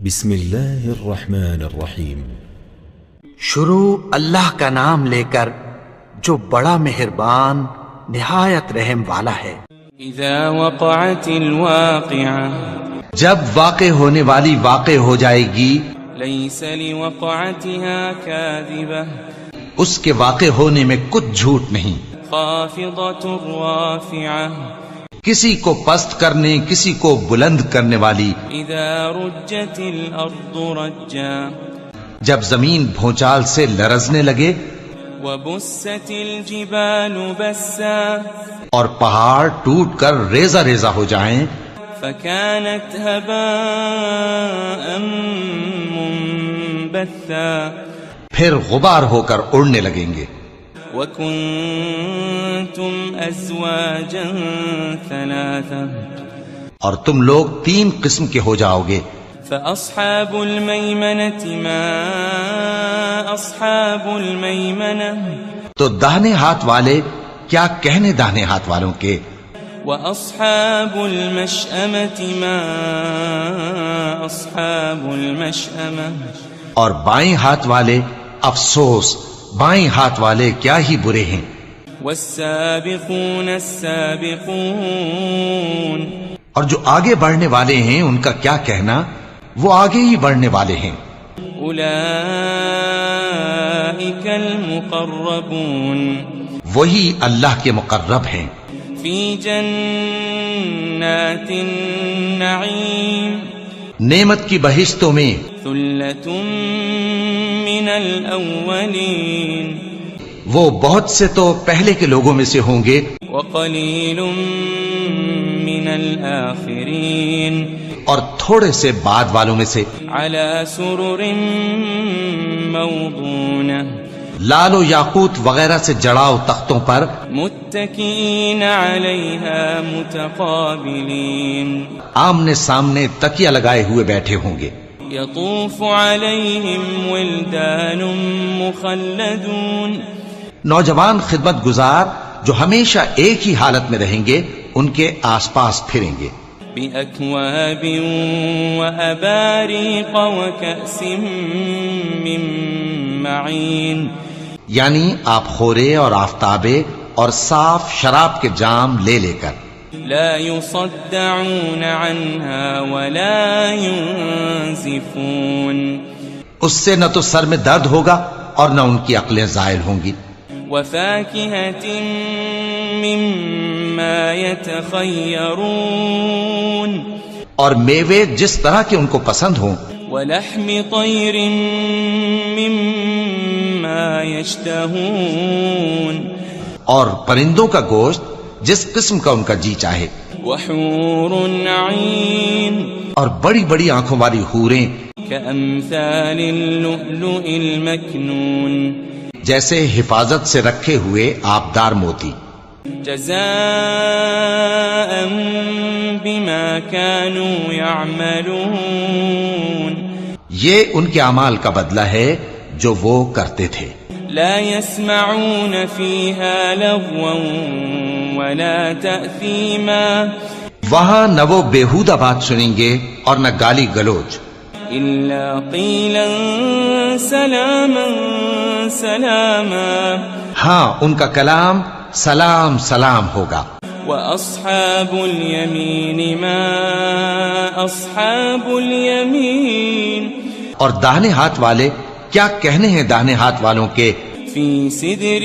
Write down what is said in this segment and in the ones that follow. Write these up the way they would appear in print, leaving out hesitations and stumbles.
بسم اللہ الرحمن الرحیم۔ شروع اللہ کا نام لے کر جو بڑا مہربان نہایت رحم والا ہے۔ اذا وقعت الواقعہ، جب واقع ہونے والی واقع ہو جائے گی، لیس لوقعتها کاذبہ، اس کے واقع ہونے میں کچھ جھوٹ نہیں، خافضۃ رافعہ، کسی کو پست کرنے کسی کو بلند کرنے والی۔ اذا رجت الارض رجا، جب زمین بھونچال سے لرزنے لگے، وبست الجبال بسا، اور پہاڑ ٹوٹ کر ریزہ ریزہ ہو جائیں، فكانت هباء منبثا، پھر غبار ہو کر اڑنے لگیں گے۔ وكنتم ازواجا ثلاثا، اور تم لوگ 3 قسم کے ہو جاؤ گے۔ فأصحاب الميمنة ما أصحاب الميمنة، تو داہنے ہاتھ والے کیا کہنے داہنے ہاتھ والوں کے، وأصحاب المشأمة ما أصحاب المشأمة، اور بائیں ہاتھ والے افسوس، بائیں ہاتھ والے کیا ہی برے ہیں۔ والسابقون السابقون، اور جو آگے بڑھنے والے ہیں ان کا کیا کہنا، وہ آگے ہی بڑھنے والے ہیں۔ أولئك المقربون، وہی اللہ کے مقرب ہیں، في جنات النعيم، نعمت کی بہشتوں میں۔ ثلة من الأولين، وہ بہت سے تو پہلے کے لوگوں میں سے ہوں گے، وقليل من الآخرين، اور تھوڑے سے بعد والوں میں سے۔ على سرر موضونة، لال و یاقوت وغیرہ سے جڑاؤ تختوں پر، متكئين عليها متقابلين، آمنے سامنے تکیہ لگائے ہوئے بیٹھے ہوں گے۔ يطوف عليهم ولدان مخلدون، نوجوان خدمت گزار جو ہمیشہ ایک ہی حالت میں رہیں گے ان کے آس پاس پھریں گے۔ بأكواب وأباريق وكأس من معين، یعنی آپ خورے اور آفتابے اور صاف شراب کے جام لے لے کر۔ لا يصدعون عنها ولا ينزفون، اس سے نہ تو سر میں درد ہوگا اور نہ ان کی عقلیں زائل ہوں گی۔ وفاكهة مما يتخيرون، اور میوے جس طرح کے ان کو پسند ہوں، ولحم طير مما يشتهون، اور پرندوں کا گوشت جس قسم کا ان کا جی چاہے، وحور عين، اور بڑی بڑی آنکھوں والی حوریں كأمثال اللؤلؤ المكنون، جیسے حفاظت سے رکھے ہوئے آبدار موتی۔ جزاء بما كانوا يعملون، یہ ان کے اعمال کا بدلہ ہے جو وہ کرتے تھے۔ لا يسمعون فيها لغوا ولا تأثيما، وہاں نہ وہ بیہودہ بات سنیں گے اور نہ گالی گلوچ، إلا قيلا سلاما سلاما، ہاں ان کا کلام سلام سلام ہوگا۔ وأصحاب اليمين ما أصحاب اليمين، اور داہنے ہاتھ والے کیا کہنے ہیں داہنے ہاتھ والوں کے، في سدر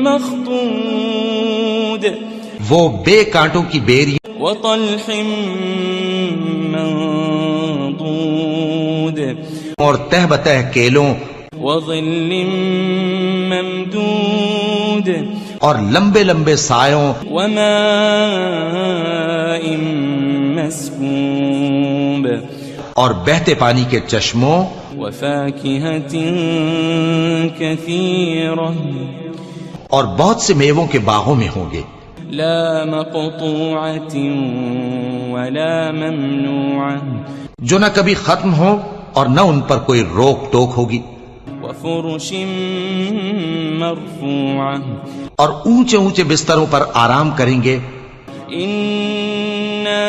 مخضود، وہ بے کانٹوں کی بیری وطلح منضود، اور تہ بتہ کیلوں وظل ممدود، اور لمبے لمبے سایوں، وماء مسكوب، اور بہتے پانی کے چشموں، وفاكهة كثيرة، اور بہت سے میووں کے باغوں میں ہوں گے۔ لا مقطوعة ولا ممنوعة، جو نہ کبھی ختم ہو اور نہ ان پر کوئی روک ٹوک ہوگی، وفرش مرفوعة، اور اونچے اونچے بستروں پر آرام کریں گے۔ إنا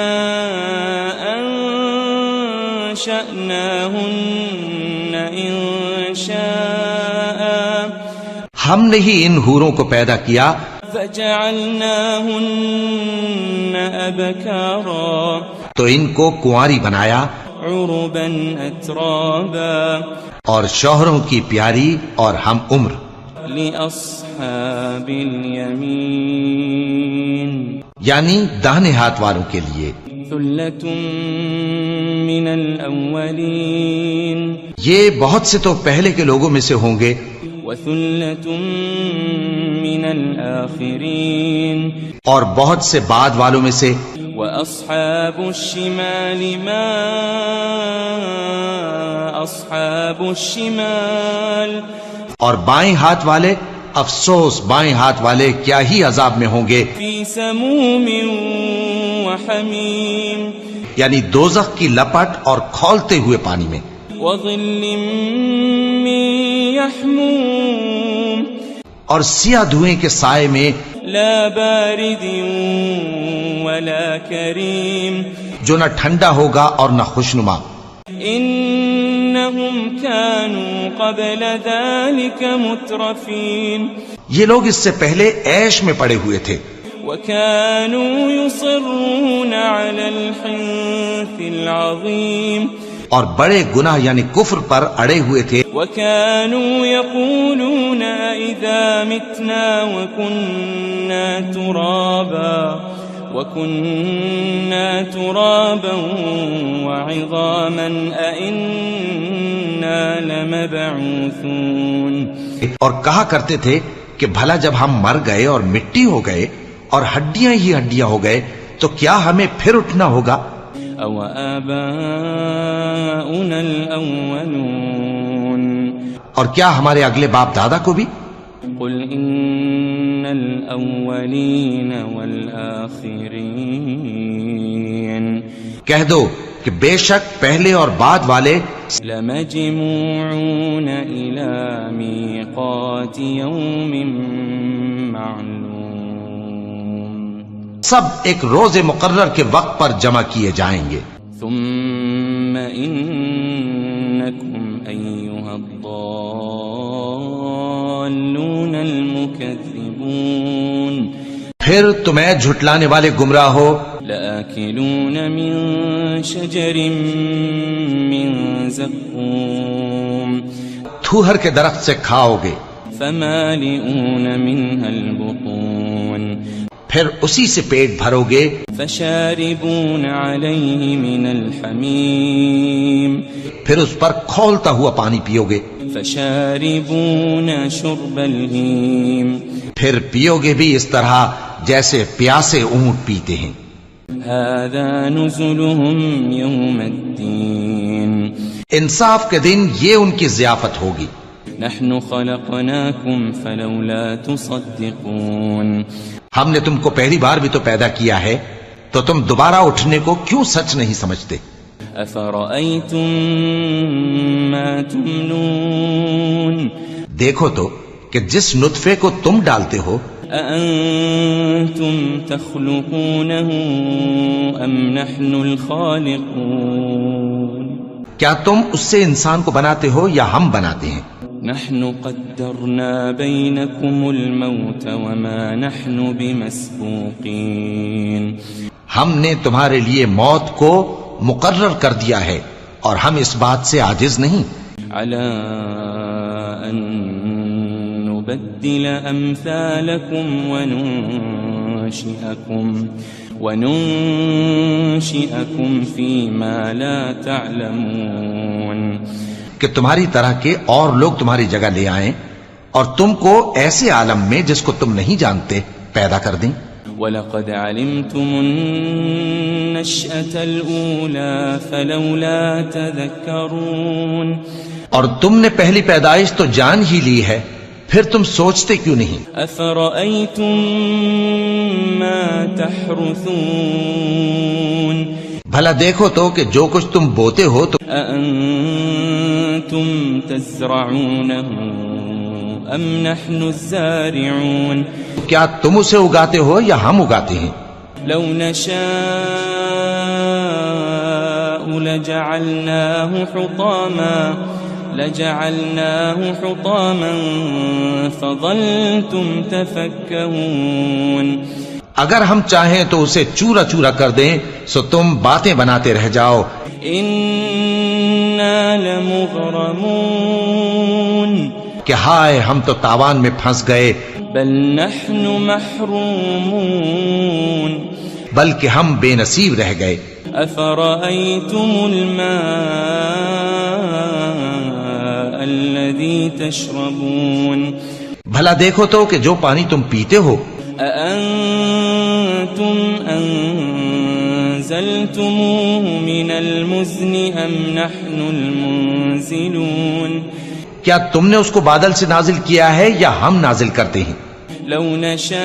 وأنشأناهن إنشاء ہم نے ہی ان حوروں کو پیدا کیا فجعلناهن أبكارا تو ان کو کنواری بنایا عربا أترابا اور شوہروں کی پیاری اور ہم عمر لأصحاب اليمين یعنی داہنے ہاتھ والوں کے لیے ثلة من الأولين یہ بہت سے تو پہلے کے لوگوں میں سے ہوں گے وثلة من الآخرين اور بہت سے بعد والوں میں سے وأصحاب الشمال ما أصحاب الشمال اور بائیں ہاتھ والے افسوس بائیں ہاتھ والے کیا ہی عذاب میں ہوں گے في سموم وحميم یعنی دوزخ کی لپٹ اور کھولتے ہوئے پانی میں وظل من يحموم اور سیاہ دھوئیں کے سائے میں لا بارد ولا كريم جو نہ ٹھنڈا ہوگا اور نہ خوشنما إنهم كانوا قبل ذلك مترفين یہ لوگ اس سے پہلے عیش میں پڑے ہوئے تھے وكانوا يصرون على الحنث العظيم اور بڑے گناہ یعنی کفر پر اڑے ہوئے تھے وكانوا يقولون إذا متنا وكنا ترابا وعظاما أئنا لمبعوثون اور کہا کرتے تھے کہ بھلا جب ہم مر گئے اور مٹی ہو گئے اور ہڈیاں ہی ہڈیاں ہو گئے تو کیا ہمیں پھر اٹھنا ہوگا أو آباؤنا الأولون اور کیا ہمارے اگلے باپ دادا کو بھی قل إن الأولين والآخرين کہہ دو کہ بے شک پہلے اور بعد والے لمجموعون إلى ميقات يوم معلوم سب ایک روز مقرر کے وقت پر جمع کیے جائیں گے ثم إنكم أيها الضالون المكذبون پھر تمہیں جھٹلانے والے گمراہ ہو لآكلون من شجر من زقوم تھوہر کے درخت سے کھاؤ گے فمالئون منها البطون پھر اسی سے پیٹ بھرو گے فشاربون عليه من الحميم پھر اس پر کھولتا ہوا پانی پیو گے فشاربون شرب الهيم پھر پیو گے بھی اس طرح جیسے پیاسے اونٹ پیتے ہیں هذا نزلهم يوم الدين انصاف کے دن یہ ان کی ضیافت ہوگی نحن خلقناكم فلولا تصدقون ہم نے تم کو پہلی بار بھی تو پیدا کیا ہے تو تم دوبارہ اٹھنے کو کیوں سچ نہیں سمجھتے أفرأيتم ما تمنون دیکھو تو کہ جس نطفے کو تم ڈالتے ہو أأنتم تخلقونه أم نحن الخالقون کیا تم اس سے انسان کو بناتے ہو یا ہم بناتے ہیں نحن قدرنا بينكم الموت وما نحن بمسبوقين ہم نے تمہارے لیے موت کو مقرر کر دیا ہے اور ہم اس بات سے عاجز نہیں على أن نبدل أمثالكم وننشئكم فيما لا تعلمون کہ تمہاری طرح کے اور لوگ تمہاری جگہ لے آئیں اور تم کو ایسے عالم میں جس کو تم نہیں جانتے پیدا کر دیں وَلَقَدْ عَلِمْتُمُ النَّشْأَةَ الْأُولَى فَلَوْلَا تَذَكَّرُونَ اور تم نے پہلی پیدائش تو جان ہی لی ہے پھر تم سوچتے کیوں نہیں أَفَرَأَيْتُم مَّا تَحْرُثُونَ بھلا دیکھو تو کہ جو کچھ تم بوتے ہو تو أَأَنتُمْ تَزْرَعُونَهُ أَمْ نَحْنُ الزَّارِعُونَ کیا تم اسے اگاتے ہو یا ہم اگاتے ہیں لو نشاء لجعلناه حطاما فظلتم تفكهون. اگر ہم چاہیں تو اسے چورا چورا کر دیں سو تم باتیں بناتے رہ جاؤ. انا لمغرمون. کہ ہائے ہم تو تاوان میں پھنس گئے. بل نحن محرومون. بلکہ ہم بے نصیب رہ گئے. افرأيتم الماء الذي تشربون. بھلا دیکھو تو کہ جو پانی تم پیتے ہو. أأنتم أنزلتموه من المزن أم نحن المنزلون. کیا تم نے اس کو بادل سے نازل کیا ہے یا ہم نازل کرتے ہیں؟ لو نشاء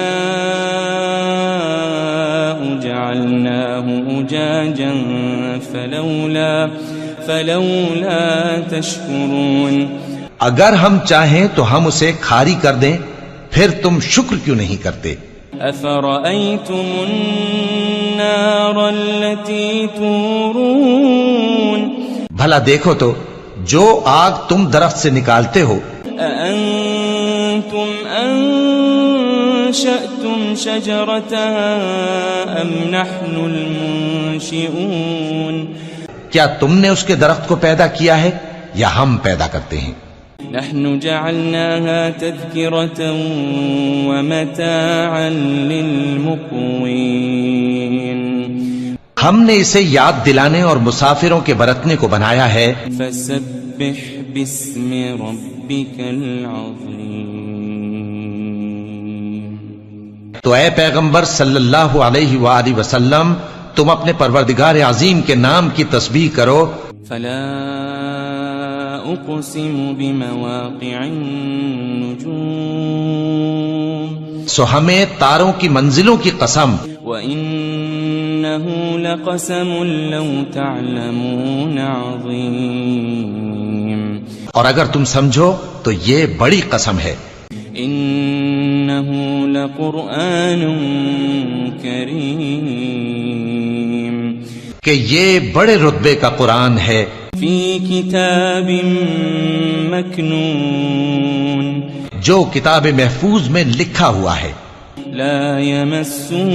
جعلناه أجاجا فلولا تشكرون. اگر ہم چاہیں تو ہم اسے کھاری کر دیں پھر تم شکر کیوں نہیں کرتے؟ أفرأيتم النار التي تورون. بھلا دیکھو تو جو آگ تم درخت سے نکالتے ہو. أأنتم أنشأتم شجرتها أم نحن المنشئون. کیا تم نے اس کے درخت کو پیدا کیا ہے یا ہم پیدا کرتے ہیں؟ نحن جعلناها تذكرة ومتاعا للمقوين. ہم نے اسے یاد دلانے اور مسافروں کے برتنے کو بنایا ہے. فسبح باسم ربك العظيم. تو اے پیغمبر صلی اللہ علیہ وآلہ وسلم تم اپنے پروردگار عظیم کے نام کی تسبیح کرو. فلا اقسم بمواقع النجوم. سو ہمیں تاروں کی منزلوں کی قسم. وَإِنَّهُ لَقَسَمٌ لَوْ تَعْلَمُونَ عَظِيمٌ. اور اگر تم سمجھو تو یہ بڑی قسم ہے. إِنَّهُ لَقُرْآنٌ كَرِيمٌ. کہ یہ بڑے رتبے کا قرآن ہے. فِي كِتَابٍ مَكْنُونٍ. جو کتاب محفوظ میں لکھا ہوا ہے. لا يمسه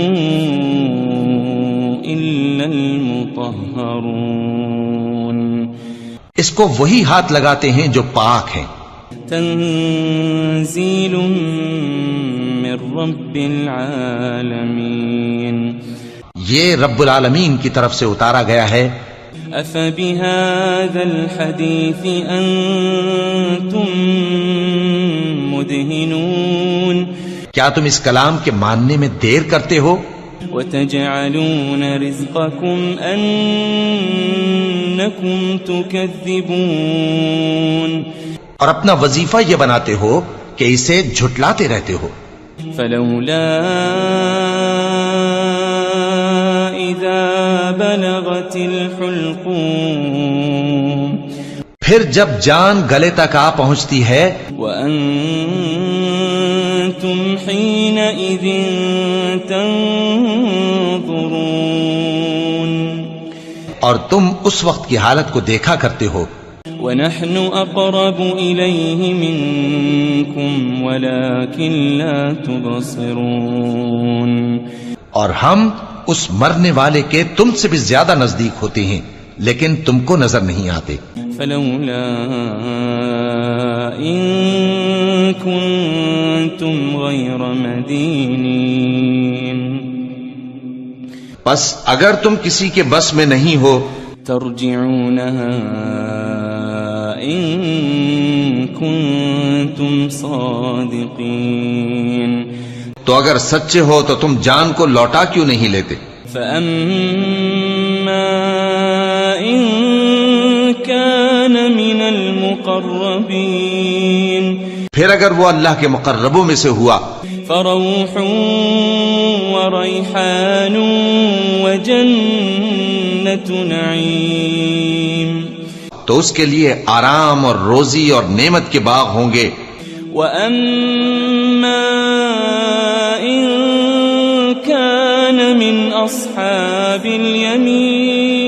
إلا المطهرون. اس کو وہی ہاتھ لگاتے ہیں جو پاک ہیں. تنزيل من رب العالمين. یہ رب العالمین کی طرف سے اتارا گیا ہے. أفبهذا الحديث أنتم مدهنون. کیا تم اس کلام کے ماننے میں دیر کرتے ہو؟ وتجعلون رزقكم أنكم تكذبون. اور اپنا وظیفہ یہ بناتے ہو کہ اسے جھٹلاتے رہتے ہو. فلولا إذا بلغت الحلقوم. پھر جب جان گلے تک آ پہنچتی ہے. وأنتم حينئذ تنظرون. اور تم اس وقت کی حالت کو دیکھا کرتے ہو. ونحن أقرب إليه منكم ولكن لا تبصرون. اور ہم اس مرنے والے کے تم سے بھی زیادہ نزدیک ہوتے ہیں لیکن تم کو نظر نہیں آتے. فلولا إن كنتم غير مدينين. بس اگر تم کسی کے بس میں نہیں ہو ترجعونها إن كنتم صادقين. تو اگر سچے ہو تو تم جان کو لوٹا کیوں نہیں لیتے؟ فأما إن كان من المقربين. پھر اگر وہ اللہ کے مقربوں میں سے ہوا فروح وريحان وجنة نعيم. تو اس کے لیے آرام اور روزی اور نعمت کے باغ ہوں گے. وأما إن كان من أصحاب اليمين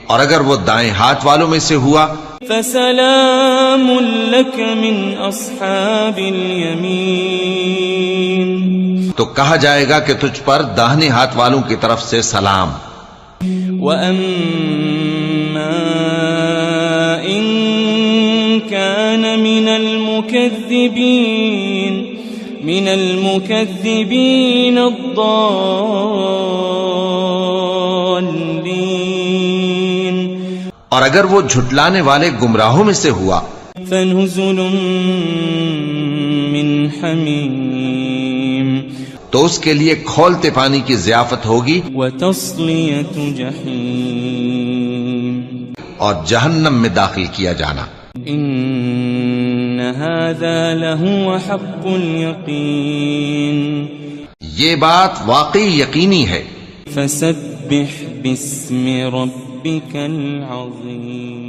اور اگر وہ دائیں ہاتھ والوں میں سے ہوا فسلام لك من أصحاب اليمين تو کہا جائے گا کہ تجھ پر داہنے ہاتھ والوں کی طرف سے سلام. وأما إن كان من المكذبين الضالين اور اگر وہ جھٹلانے والے گمراہوں میں سے ہوا فنزل من حمیم تو اس کے لیے کھولتے پانی کی ضیافت ہوگی وتصلیۃ جحیم اور جہنم میں داخل کیا جانا. ان هذا لهو حق اليقین یہ بات واقعی یقینی ہے. فسبح باسم ربك العظیم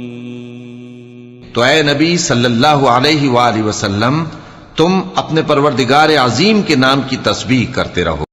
تو اے نبی صلی اللہ علیہ وآلہ وسلم تم اپنے پروردگار عظیم کے نام کی تسبیح کرتے رہو.